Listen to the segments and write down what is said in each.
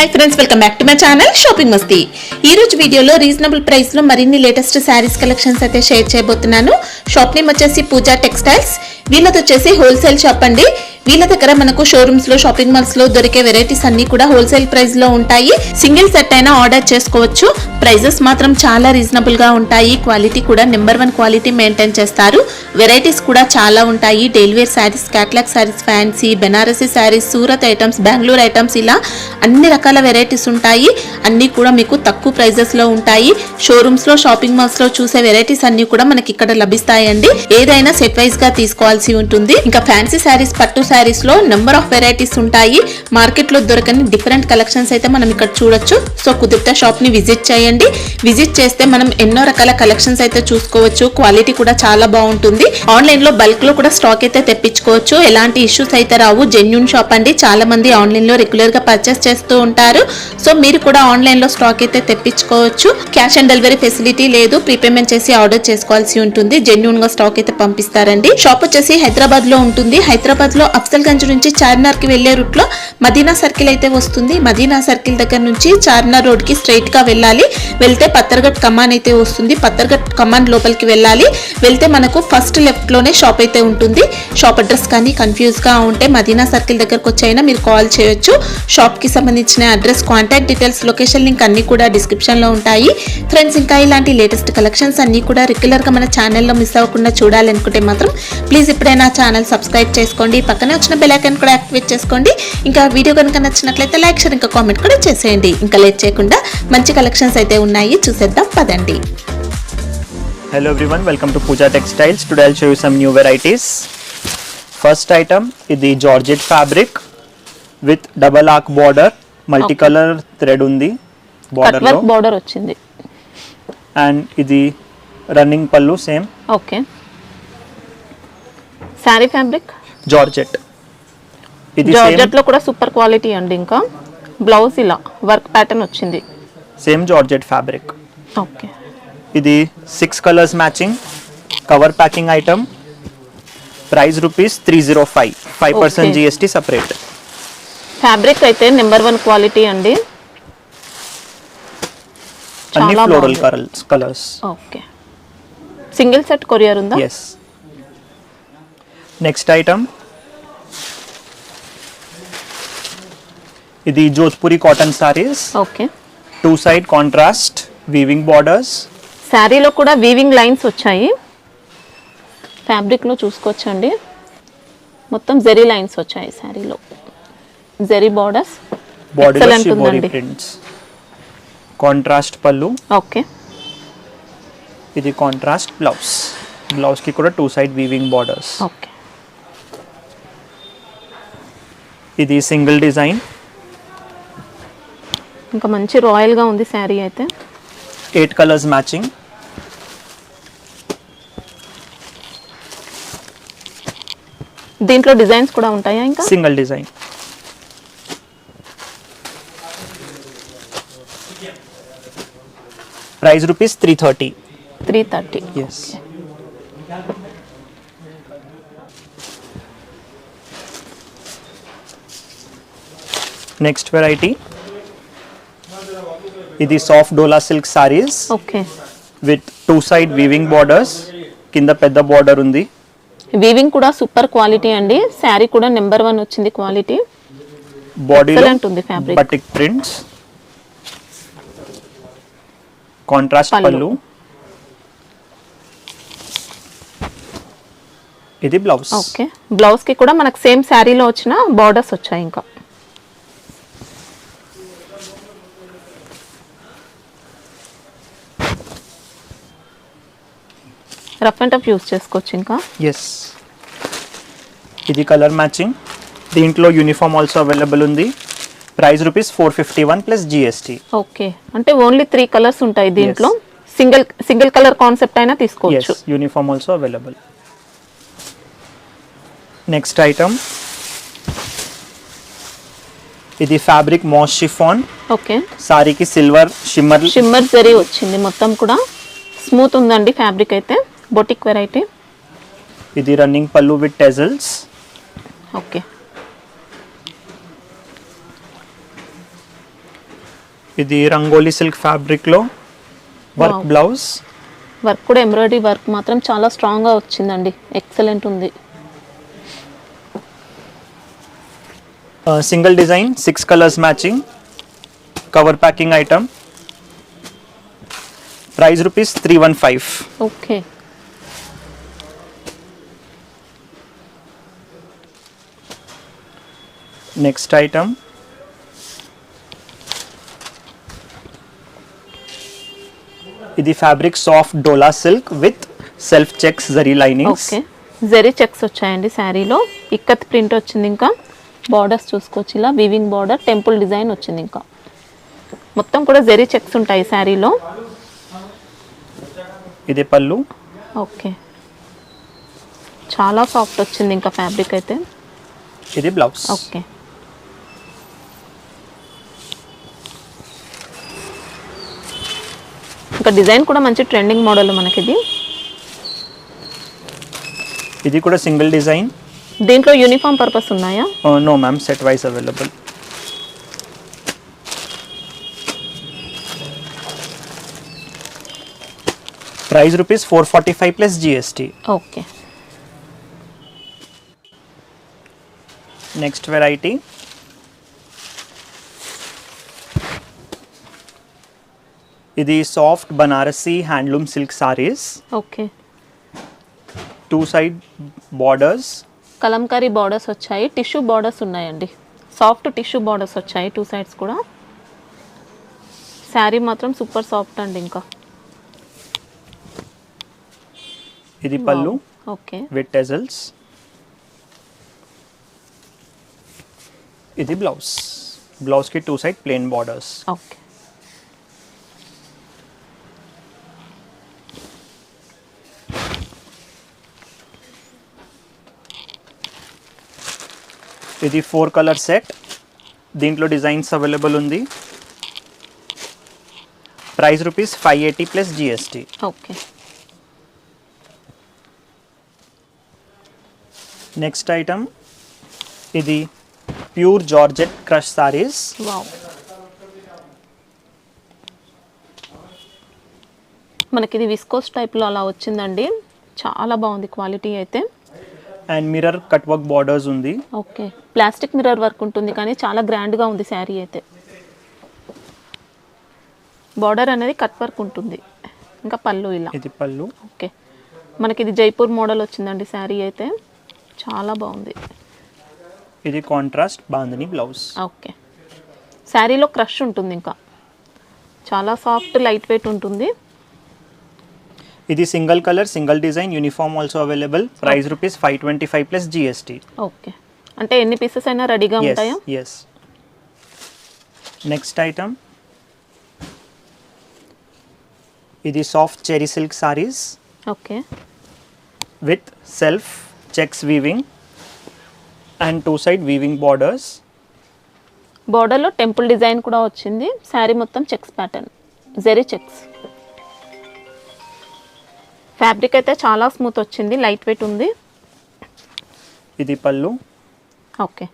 High friends welcome back to my channel shopping Masti. ఈ రోజు వీడియోలో రీజనబుల్ ప్రైస్ లో మరిన్ని లేటెస్ట్ సారీస్ కలెక్షన్స్ అయితే షేర్ చేయబోతున్నాను। షాప్ నేమ్ వచ్చేసి పూజా టెక్స్టైల్స్। వీళ్ళది వచ్చేసి హోల్సేల్ షాప్ అండి। వీళ్ళ దగ్గర మనకు షోరూమ్స్ లో షాపింగ్ మాల్స్ లో దొరికే వెరైటీస్ అన్ని కూడా హోల్సేల్ ప్రైస్ లో ఉంటాయి। సింగిల్ సెట్ అయినా ఆర్డర్ చేసుకోవచ్చు। ప్రైజెస్ మాత్రం చాలా రీజనబుల్ గా ఉంటాయి। క్వాలిటీ కూడా నెంబర్ 1 క్వాలిటీ మెయింటైన్ చేస్తారు। వెరైటీస్ కూడా చాలా ఉంటాయి। Daily wear saris, catalogue saris, fancy, Banarasi saris, Surat items, Bengaluru items ఇలా అన్ని రకాల వెరైటీస్ ఉంటాయి। అన్ని కూడా మీకు తక్కువ ప్రైజెస్ లో ఉంటాయి। షోరూమ్స్ లో షాపింగ్ మాల్స్ లో చూసే వెరైటీస్ అన్ని కూడా మనకి ఇక్కడ లభిస్తాయండి। ఏదైనా సెట్ వైస్ గా తీసుకోవాల్సి ఉంటుంది। ఇంకా ఫ్యాన్సీ సారీస్, పట్టు సారీస్ లో నెంబర్ ఆఫ్ వెరైటీస్ ఉంటాయి। మార్కెట్ లో దొరకని డిఫరెంట్ కలెక్షన్స్ అయితే మనం ఇక్కడ చూడొచ్చు। సో కుదిరితే షాప్ ని విజిట్ చేయండి। విజిట్ చేస్తే మనం ఎన్నో రకాల కలెక్షన్స్ అయితే చూసుకోవచ్చు। క్వాలిటీ కూడా చాలా బాగుంటుంది। ఆన్లైన్ లో బల్క్ లో కూడా స్టాక్ అయితే తెప్పించుకోవచ్చు। ఎలాంటి ఇష్యూస్ అయితే రావు। జెన్యూన్ షాప్ అండి। చాలా మంది ఆన్లైన్ లో రెగ్యులర్ గా పర్చేస్ చేస్తూ ఉంటారు। సో మీరు కూడా ఆన్లైన్ లో స్టాక్ అయితే తెప్పించుకోవచ్చు। క్యాష్ ఆన్ డెలివరీ ఫెసిలిటీ లేదు। ప్రీపేమెంట్ చేసి ఆర్డర్ చేసుకోవాల్సి ఉంటుంది। జెన్యూన్ గా స్టాక్ అయితే పంపిస్తారండి। షాప్ వచ్చేసి హైదరాబాద్ లో ఉంటుంది। హైదరాబాద్ లో అఫ్జల్గంజ్ నుంచి చార్మినార్ కి వెళ్లే రూట్ లో మదీనా సర్కిల్ అయితే వస్తుంది। మదీనా సర్కిల్ దగ్గర నుంచి చార్మినార్ రోడ్ కి స్ట్రైట్ గా వెళ్ళాలి। వెళ్తే పత్తర్ఘట్ కమాన్ అయితే వస్తుంది। పత్తర్ఘట్ కమాన్ లోపలికి వెళ్ళాలి। వెళ్తే మనకు ఫస్ట్ లెఫ్ట్ లోనే షాప్ అయితే ఉంటుంది। షాప్ అడ్రస్ కానీ కన్ఫ్యూజ్ గా ఉంటే మదీనా సర్కిల్ దగ్గరకు వచ్చైనా మీరు కాల్ చేయొచ్చు। షాప్ కి సంబంధించిన address, contact details, location link అన్ని కూడా డిస్క్రిప్షన్ లో ఉంటాయి। ఫ్రెండ్స్ ఇంకా ఇలాంటి లేటెస్ట్ కలెక్షన్స్ అన్ని కూడా రెగ్యులర్ గా మన ఛానల్లో మిస్ అవ్వకుండా చూడాలనుకుంటే మాత్రం ప్లీజ్ ఇప్పుడైనా ఛానల్ సబ్స్క్రైబ్ చేసుకోండి। పక్కనే వచ్చిన బెల్ ఐకాన్ కూడా యాక్టివేట్ చేసుకోండి। ఇంకా వీడియో కనుక నచ్చినట్లయితే లైక్, షేర్, ఇంకా కామెంట్ కూడా చేసేయండి। ఇంకా లేట్ చేయకుండా మంచి కలెక్షన్స్ అయితే ఉన్నాయి, చూసేద్దాం పదండి। Hello everyone, welcome to Pooja Textiles. Today I'll show you some new varieties. First item is the Georgette fabric with double arc border, multicolor thread undi border lo. Cut border ochindi. And idi running pallu same. Okay. Saree fabric Georgette. Idi Georgette lo kuda super quality andi, inka blouse ila work pattern ochindi. Same Georgette fabric. Okay. ఇది 6 colours matching cover packing item. Price ₹305, 5% GST separate. Fabric అయితే number 1 quality అండి। అన్ని floral colours. Okay. Single set courier ఉందా? yes. Next item ఇది Jodhpuri cotton saris. Okay. 2 side contrast weaving borders. శారీలో కూడా weaving lines వచ్చాయి। ఫ్యాబ్రిక్లో చూసుకోవచ్చండి, మొత్తం జెరీ లైన్స్ వచ్చాయి శారీలో। జెరీ బార్డర్స్, బాడీలో షిబోరి ప్రింట్స్, కాంట్రాస్ట్ పల్లు. ఓకే. ఇది కాంట్రాస్ట్ బ్లౌజ్. బ్లౌజ్ కి కూడా 2 సైడ్ వీవింగ్ బార్డర్స్. ఓకే. ఇది సింగిల్ డిజైన్. ఇంకా మంచి రాయల్ గా ఉంది శారీ అయితే। 8 కలర్స్ మ్యాచింగ్. దీంట్లో డిజైన్స్ కూడా ఉంటాయా? ఇంకా single design. Price ₹330. 330. yes. Next variety ఇది soft dola silk saris. Okay. With 2 side weaving borders. కింద పెద్ద బార్డర్ ఉంది. వీవింగ్ కూడా సూపర్ క్వాలిటీ అండి। శారీ కూడా నెంబర్ 1 వచ్చింది క్వాలిటీ। బాడీలో ఉంది ఫ్యాబ్రిక్. బటిక్ ప్రింట్స్, కాంట్రాస్ట్ పల్లు. ఇది బ్లౌజ్. ఓకే. బ్లౌజ్ కి కూడా మనకు సేమ్ శారీలో వచ్చిన బార్డర్స్ వచ్చాయి। ఇంకా రఫ్ అండ్ టఫ్ యూస్ చేసుకోవచ్చు ఇంకా। yes. ఇది కలర్ మ్యాచింగ్. దీంట్లో యూనిఫామ్ ఆల్సో అవైలబుల్ ఉంది. Price ₹451 plus GST. ఓకే. అంటే ఓన్లీ 3 కలర్స్ ఉంటాయి దీంట్లో। సింగిల్ కలర్ కాన్సెప్ట్ అయినా తీసుకోవచ్చు। yes, uniform also available. Next item ఇది ఫ్యాబ్రిక్ మాస్ షిఫాన్. ఓకే. సారీకి సిల్వర్ షిమ్మర్ జరీ వచ్చింది, మొత్తం కూడా స్మూత్ ఉందండి ఫ్యాబ్రిక్ అయితే। Boutique variety. ఇది running pallu with tassels. Okay. ఇది రంగోలీ సిల్క్ ఫ్యాబ్రిక్ లో వర్క్ Wow. బ్లౌజ్. వర్క్ కూడా ఎంబ్రాయిడరీ వర్క్ మాత్రం చాలా స్ట్రాంగ్గా వచ్చిందండి, ఎక్సలెంట్ ఉంది. Single design 6 colours matching cover packing item. Price rupees 315. Okay. Next item ఇది fabric soft dola silk with self checks zari linings. Okay, zari checks వచ్చాయండి శారీలో. ఇక్కత్ ప్రింట్ వచ్చింది, ఇంకా బార్డర్స్ చూసుకోవచ్చు ఇలా వీవింగ్ బార్డర్, టెంపుల్ డిజైన్ వచ్చింది. ఇంకా మొత్తం కూడా జరీ చెక్స్ ఉంటాయి శారీలో. ఇది పళ్ళు. ఓకే, చాలా సాఫ్ట్ వచ్చింది ఇంకా ఫ్యాబ్రిక్ అయితే. ఇది బ్లౌజ్. ఓకే, ఇంకా డిజైన్ కూడా మంచి ట్రెండింగ్ మోడల్ మనకి ఇది. ఇది కూడా సింగిల్ డిజైన్. దీంట్లో యూనిఫామ్ పర్పస్ ఉన్నాయా? No ma'am, set wise available. Price rupees 445 plus GST. Okay, next variety ఇది soft Banarasi handloom silk saris. Okay. 2 side borders. Kalamkari borders వచ్చాయి, టిష్యూ బార్డర్స్ ఉన్నాయండి. సాఫ్ట్ టిష్యూ బార్డర్స్ వచ్చాయి 2 సైడ్స్ కూడా. శారీ మాత్రం సూపర్ సాఫ్ట్ అండి. ఇంకా ఇది పళ్ళు ఓకే, విత్ టెజల్స్. ఇది బ్లౌజ్. బ్లౌజ్ కి 2 సైడ్ ప్లెయిన్ బార్డర్స్. ఓకే. ఇది 4 కలర్ సెట్. దీంట్లో డిజైన్స్ అవైలబుల్ ఉంది. Price rupees 580 plus GST. Okay, next item ఇది pure georgette crush saris. Wow. మనకి ఇది విస్కోస్ టైప్లో అలా వచ్చిందండి, చాలా బాగుంది క్వాలిటీ అయితే. And mirror cut work borders ఉంది. ఓకే, ప్లాస్టిక్ మిర్రర్ వర్క్ ఉంటుంది కానీ చాలా గ్రాండ్గా ఉంది శారీ అయితే. బార్డర్ అనేది కట్ వర్క్ ఉంటుంది. ఇంకా పళ్ళు ఇలా. ఇది పళ్ళు. ఓకే, మనకి ఇది జైపూర్ మోడల్ వచ్చిందండి శారీ అయితే, చాలా బాగుంది. ఇది కాంట్రాస్ట్ బాందిని బ్లౌజ్. ఓకే, శారీలో క్రష్ ఉంటుంది, ఇంకా చాలా సాఫ్ట్ లైట్ వెయిట్ ఉంటుంది. ఇది single colour single design uniform also available. Price rupees 525 plus GST. Okay, అంటే ఎన్ని పీసెస్ అయినా రెడీగా ఉంటాయా? ఎస్. నెక్స్ట్ ఐటమ్ ఇది soft cherry silk saris okay, with self checks weaving and 2 side weaving borders. బార్డర్లో temple design కూడా వచ్చింది. శారీ మొత్తం checks pattern, zari checks. Fabric అయితే చాలా స్మూత్ వచ్చింది, లైట్ వెయిట్ ఉంది. ఇది పళ్ళు. ఓకే,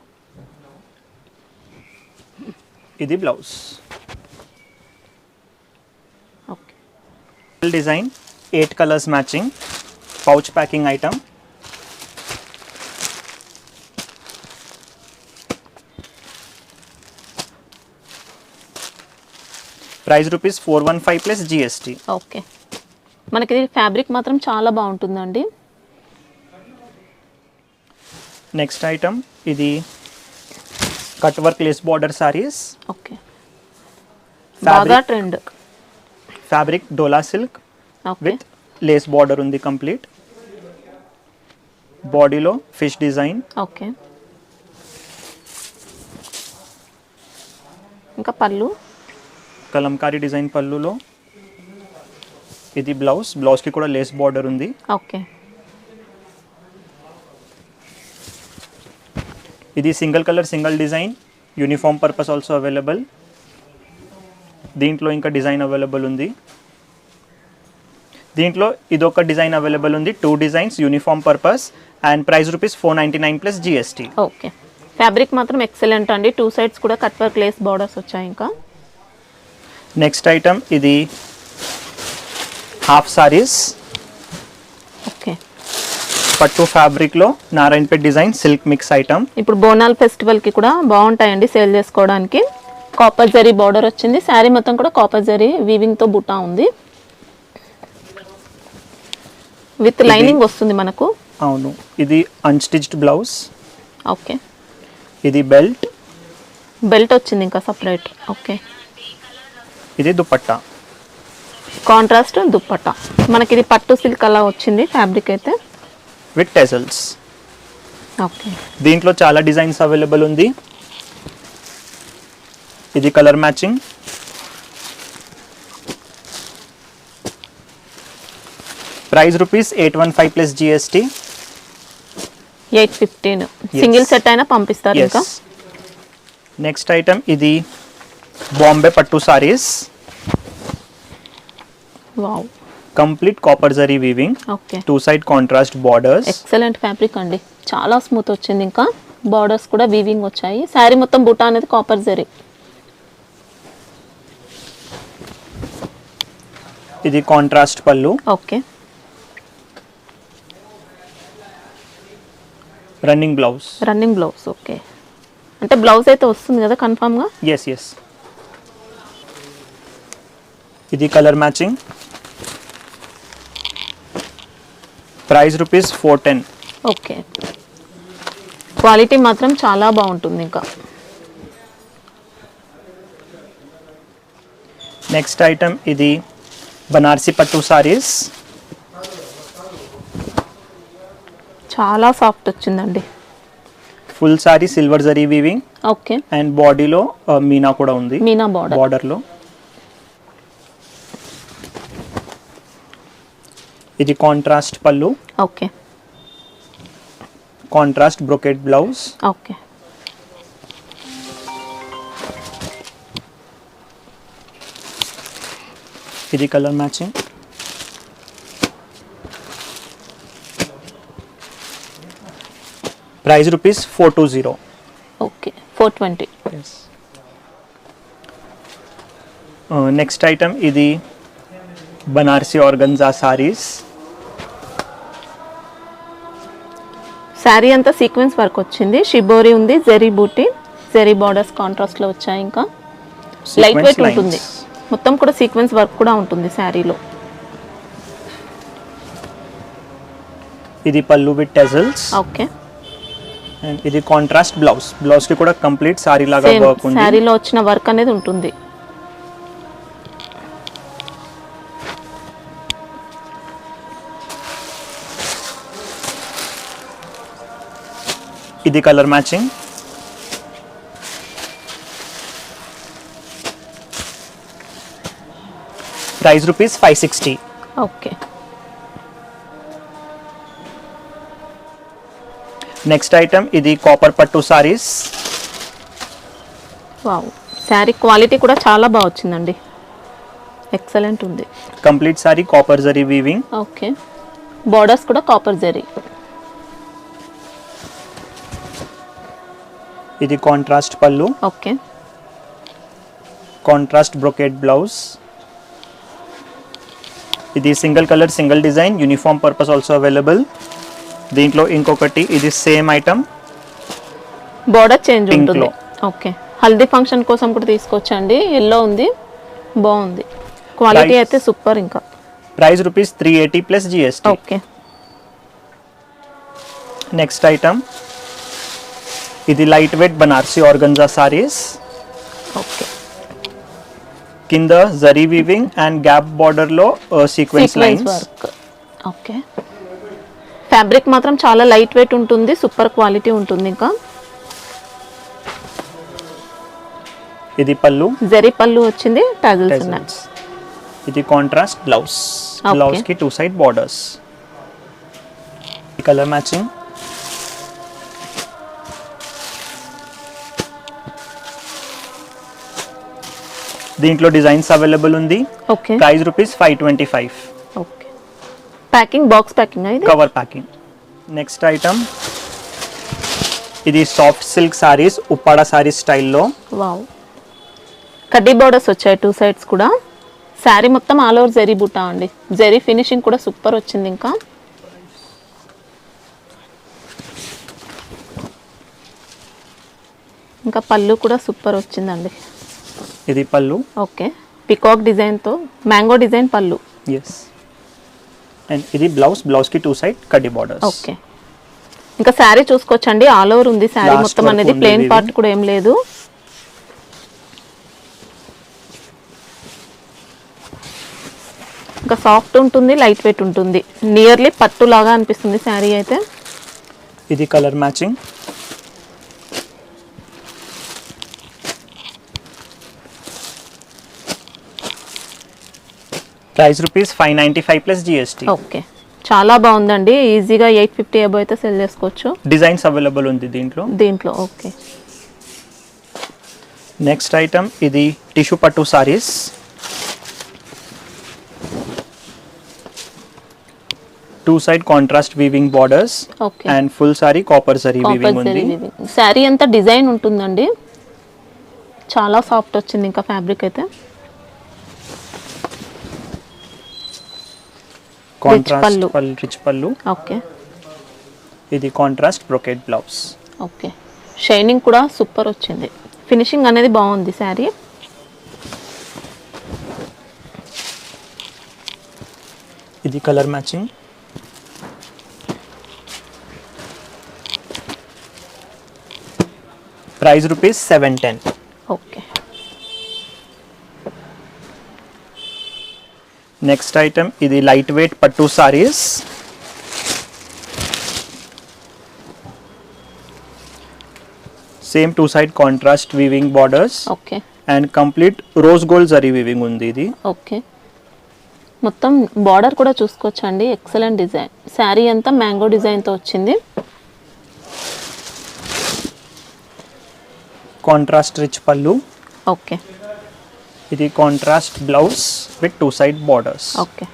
ఇది blouse. Okay. Design 8 colours matching pouch packing item. Price rupees 415 plus GST. Okay, మనకి ఇది ఫ్యాబ్రిక్ మాత్రం చాలా బాగుంటుందండి. నెక్స్ట్ ఐటమ్ ఇది cut work lace border saris. Okay, బాగా trend. Fabric dola silk okay, with lace border ఉంది కంప్లీట్. బాడీలో ఫిష్ డిజైన్. ఓకే, ఇంకా పళ్ళు కలంకారీ డిజైన్ పళ్ళులో. ఇది బ్లౌజ్. బ్లౌజ్కి కూడా లేస్ బార్డర్ ఉంది. ఓకే, ఇది single colour single design uniform purpose also available. దీంట్లో ఇంకా డిజైన్ అవైలబుల్ ఉంది. దీంట్లో ఇదొక డిజైన్ అవైలబుల్ ఉంది. 2 designs uniform purpose and price rupees 499 plus GST. Okay, fabric మాత్రం ఎక్సలెంట్ అండి. 2 సైడ్స్ కూడా కట్ వర్క్ లేస్ బార్డర్స్ వచ్చాయి. ఇంకా నెక్స్ట్ ఐటమ్ ఇది హాఫ్ సారీస్, ఓకే. పట్టు ఫ్యాబ్రిక్లో Narayanpet design silk mix item. ఇప్పుడు బోనాల్ ఫెస్టివల్కి కూడా బాగుంటాయండి సేల్ చేసుకోవడానికి. కాపర్ జరీ బార్డర్ వచ్చింది, శారీ మొత్తం కూడా కాపర్ జరీ వీవింగ్తో బుటా ఉంది, విత్ లైనింగ్ వస్తుంది మనకు. అవును, ఇది అన్స్టిచ్డ్ బ్లౌజ్. ఓకే, ఇది బెల్ట్. బెల్ట్ వచ్చింది ఇంకా సపరేట్. ఓకే, ఇది దుపట్టా, కాంట్రాస్ట్ దుప్పట్టా. మనకి ఇది పట్టు సిల్క్ అలా వచ్చింది ఫ్యాబ్రిక్ అయితే, విత్ టెజల్స్. ఓకే. దీంట్లో చాలా డిజైన్స్ అవైలబుల్ ఉంది. ఇది colour matching. Price rupees 815 plus GST. 815. Single set అయినా పంపిస్తారు ఇంకా. నెక్స్ట్ ఐటమ్ ఇది బాంబే పట్టు saris, wow, complete copper zari weaving, okay. 2 side contrast borders. Excellent fabric అండి, చాలా స్మూత్ వచ్చింది. ఇంకా బార్డర్స్ కూడా వీవింగ్ వచ్చాయి. శారీ మొత్తం బుటా అనేది కాపర్ జరీ. ఇది contrast pallu, okay. Running blouse. Running blouse, okay. అంటే బ్లౌజ్ అయితే వస్తుంది కదా కన్ఫామ్గా. ఎస్. ఇది colour matching. Price rupees 410. Okay, quality మాత్రం చాలా బాగుంటుంది ఇంకా. నెక్స్ట్ ఐటమ్ ఇది బనారసి పట్టు సారీస్, చాలా సాఫ్ట్ వచ్చిందండి. Full sorry silver zari weaving, okay. And బాడీలో మీనా కూడా ఉంది, మీనా బార్డర్. బార్డర్లో. ఇది contrast pallu, okay. Contrast brocade blouse. Okay, ఇది colour matching. Price rupees 420. Okay, 420. Next item ఇది బనారసి ఆర్గన్జా సారీస్. శారీ అంతా సీక్వెన్స్ వర్క్ వచ్చింది, షిబోరి ఉంది, జరీ బూటీ, జరీ బార్డర్స్ కాంట్రాస్ట్లో వచ్చాయి. ఇంకా లైట్ వెయిట్ ఉంటుంది, మొత్తం కూడా సీక్వెన్స్ వర్క్ కూడా ఉంటుంది శారీలో. ఇది పళ్ళు విత్ టెజల్స్, ఓకే. అండ్ ఇది కాంట్రాస్ట్ బ్లౌజ్. బ్లౌజ్ కి కూడా కంప్లీట్ సారీ లాగా వర్క్ ఉంది. శారీలో వచ్చిన వర్క్ అనేది ఉంటుంది. ఇది colour matching. Price rupees 560. Okay. Next item ఇది కాపర్ పట్టు సారీస్. వావ్, శారీ క్వాలిటీ కూడా చాలా బాగా వచ్చిందండి, ఎక్సలెంట్ ఉంది. Complete sari copper zari weaving. Okay, borders కూడా కాపర్ జరీ. ఇది contrast pallu, okay. Contrast brocade blouse. ఇది single colour single design, uniform purpose also available. దీంట్లో ఇంకొకటి ఇది same item, border change Pink ఉంటుంది. లో. ఓకే, హల్దీ ఫంక్షన్ కోసం కూడా తీసుకొచ్చండి. ఎల్లో ఉంది, బాగుంది, క్వాలిటీ Price? అయితే సూపర్. ఇంకా price rupees 380 plus GST. Okay. Next item ఇది light weight Banarasi organza saris. Okay, కింద zari weaving and gap border లో sequence lines. Work. Okay, fabric మాత్రం చాలా లైట్ వెయిట్ ఉంటుంది, సూపర్ క్వాలిటీ ఉంటుంది. ఇంకా ఇది పళ్ళు, జరీ పళ్ళు వచ్చింది, టాజిల్స్ ఉన్నాయి. టెజల్స్. ఇది కాంట్రాస్ట్ బ్లౌజ్. Okay. బ్లౌజ్ కి 2 సైడ్ బార్డర్స్. Colour matching. దీంట్లో డిజైన్స్ అవైలబుల్ ఉంది. Okay. Price rupees 525. Okay, packing box packing ఇది. Cover packing. నెక్స్ట్ ఐటమ్ ఇది సాఫ్ట్ సిల్క్ సారీస్, ఉప్పాడ సారీస్ స్టైల్లో. వావ్, కడ్డీ బోర్డర్స్ వచ్చాయి 2 సైడ్స్ కూడా. శారీ మొత్తం ఆల్ ఓవర్ జరీ బుట్టా అండి. జరీ ఫినిషింగ్ కూడా సూపర్ వచ్చింది. ఇంకా పళ్ళు కూడా సూపర్ వచ్చిందండి. ఇది పళ్ళు. ఓకే, పికాక్ డిజైన్తో మ్యాంగో డిజైన్ పళ్ళు. ఎస్. అండ్ ఇది బ్లౌజ్కి 2 సైడ్ కడ్డీ బార్డర్స్. ఓకే, ఇంకా శారీ చూసుకోవచ్చండి. ఆల్ ఓవర్ ఉంది శారీ Last మొత్తం వరకు అనేది. ఉంది ప్లెయిన్ weaving. పార్ట్ కూడా ఏం లేదు. ఇంకా సాఫ్ట్ ఉంటుంది, లైట్ వెయిట్ ఉంటుంది. నియర్లీ పట్టు లాగా అనిపిస్తుంది శారీ అయితే. ఇది colour matching. Price rupees 595 plus GST. Okay, చాలా బాగుందండి. ఈజీగా 850 అబౌవ్ అయితే సెల్ చేసుకోవచ్చు. డిజైన్స్ అవైలబుల్ ఉంది దీంట్లో. ఓకే, నెక్స్ట్ ఐటమ్ ఇది టిష్యూ పట్టు saris. Two side contrast weaving borders okay. And full sorry copper zari weaving ఉంది. శారీ అంతా డిజైన్ ఉంటుందండి. చాలా సాఫ్ట్ వచ్చింది ఇంకా ఫ్యాబ్రిక్ అయితే. Contrast rich pallu. ఓకే, ఇది contrast brocade blouse. Okay, shining కూడా సూపర్ వచ్చింది. ఫినిషింగ్ అనేది బాగుంది శారీ. ఇది colour matching. Price rupees 710. Okay, next item ఇది లైట్ వెయిట్ పట్టు saris. Same two side contrast weaving borders okay, and complete rose gold zari weaving ఉంది ఇది. ఓకే, మొత్తం బార్డర్ కూడా చూసుకోవచ్చండి. Excellent design. శారీ అంతా మ్యాంగో డిజైన్తో వచ్చింది. Contrast rich pallu. ఓకే, ఇది contrast blouse with two side borders. Okay,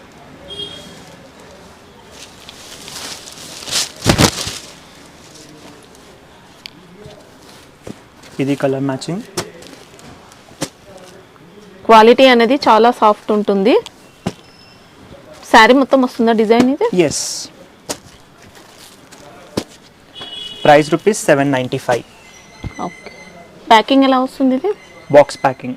ఇది కలర్ మ్యాచింగ్. క్వాలిటీ అనేది చాలా సాఫ్ట్ ఉంటుంది. శారీ మొత్తం వస్తుందా డిజైన్ ఇది? Yes. Price rupees 795. Okay, packing ఎలా వస్తుంది ఇది? Box packing.